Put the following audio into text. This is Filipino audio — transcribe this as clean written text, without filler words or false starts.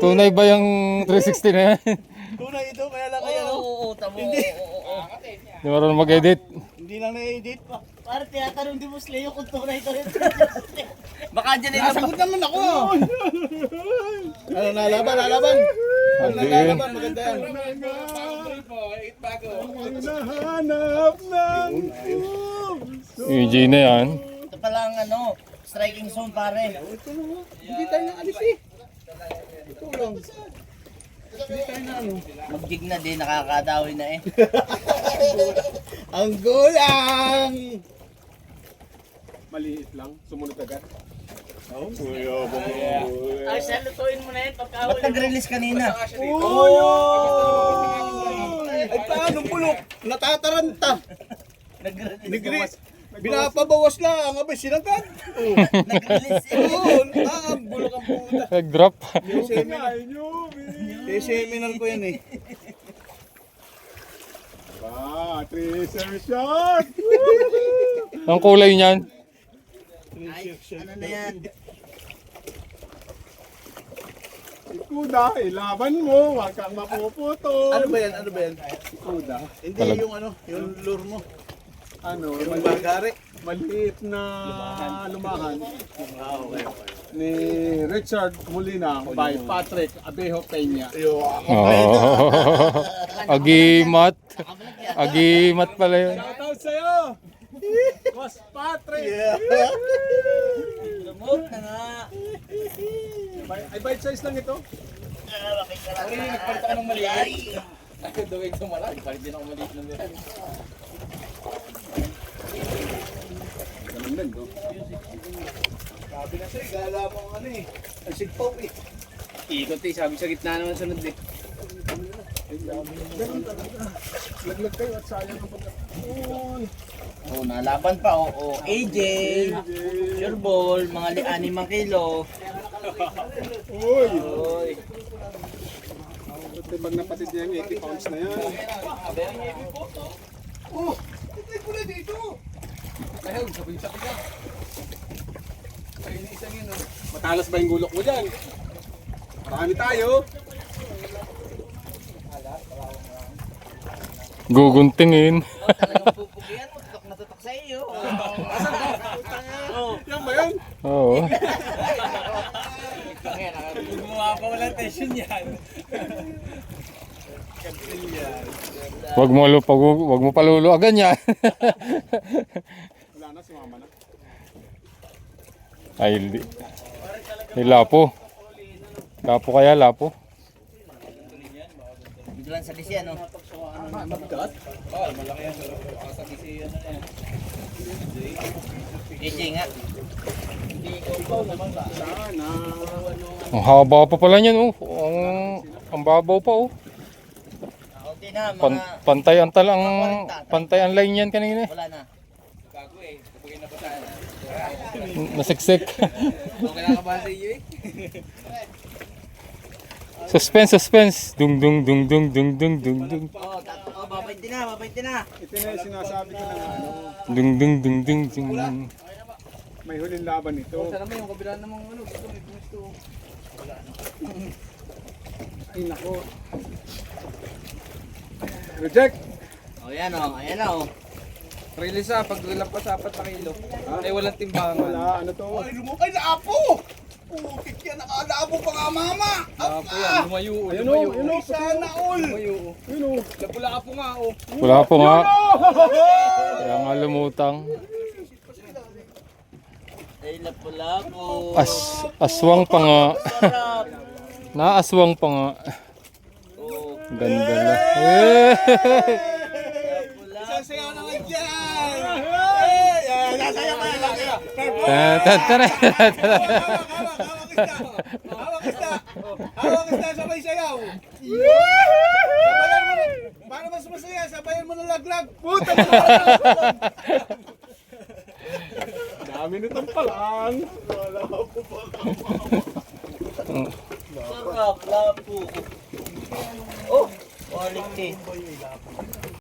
Tunay ba yung 360 na yan? Tunay ito, kaya lang kaya no? Oo, tamo. Hindi. Hindi marunong mag-edit. Hindi lang na-edit. Para tinatanong di Musleo kung tunay ito rin. Baka dyan ay Nasagot naman ako. Ano, nalaban, nalaban. Pag nalalaban, maganda yan. Hinahanap ng EJ na yan. Ito pala ang ano, striking zone pare. Hindi tayo naalis eh. Ito lang. Hindi tayo na ano. Mag-jig na din, nakakadawi na eh. Ang gulang! maliit lang, sumunod agad. Ay, salutuin mo na yun pagkahuli. Ba't nag-release kanina? Ay, paano bulok? Natataranta. Nag-release. Binapabawas lang. Abay, sinagad. Nag-release eh. Oo, bulok ang puta. Nag-drop. Seminar ko yan eh. Tracer shot! Ang kulay niyan. Ay, ano na yan? Ikuda, ilaban mo, huwag kang mapuputol. Ano ba yan? Ano ba yan? Ikuda, Hindi yung ano, yung lure mo. ano, Yung bagari. maliit na lumahan Okay. ni Richard Molina by Patrick Abejo Peña. Oh. Agimat. Agimat pala yun. Shoutout sa'yo! Boss Patrick! Remote na nga. Ay, bite size lang ito. Bakit ka lang na? Nagpalit ako ng maliit. Dawig sa malaki, palit din ako maliit ng meron. Ganun din, no? Sabi na sa'yo, gala mo ang ano eh. Ang sigpaw eh. Ikot eh, sabi sa gitna naman sunod eh. Laglag kayo at sayang ang pagkakon. Oh, nalaban pa. Oh, AJ. Sure ball, mga 6 kilo. Uy! Oy. Ito pag napatid niya yung 80 pounds na yan. Oh, tignan ko na dito. Ayaw, sabi-sabi ka. Ay, isang yun, oh. Matalas ba yung gulok mo dyan? Marami tayo. Guguntingin. Oh, talagang pupugian mo. Tutok na tutok sa iyo. Oh. Yan ba yan? Oo. Gumawa pa walang tension yan. Wag mo paluluagan yan. Wala na, sumama na. Ay, hindi. May lapo. Lapo kaya, lapo. Dito lang sa DC ano. AJ nga. Sana. Ang haba pa pala niyan, oh. Ang babaw pa, oh. Kaunti na mga Pantay ang talang, pantay ang line yan kanina. wala na. Nasiksik. Okay lang ka ba sa iyo eh? Suspense. Dung dung dung dung dung dung dung dung. Oh, babay din na. Ito na yung sinasabi ko na ano, Dung dung dung dung dung. may huling laban ito. Sana may yung kabila namang ano, gusto may gusto. Ay nako. Reject! Oh, yan oh. Ayan na oh. Release pag lampas 4 na kilo. Ay walang timbangan. Wala, ano to? Ay, lumukay na apo. Putik yan, nakalaabo pa nga mama. Apo yan, lumayo. Ayun o, ayun o. Sana all. Lumayo. Ayun o. Napula apo nga oh. Wala po nga. Kaya nga lumutang. Ay, lapu-lapu. Aswang pa nga. Sarap. Naaswang pa nga. Oh, Ganda na. Eh! Isang sayaw naman dyan. Ay, nasaya pa yan. Hawak isda, sabay sayaw. Sabayan mo na. Para mas masaya, sabayan mo na laglag. Puta mo na. Dami nitong palang.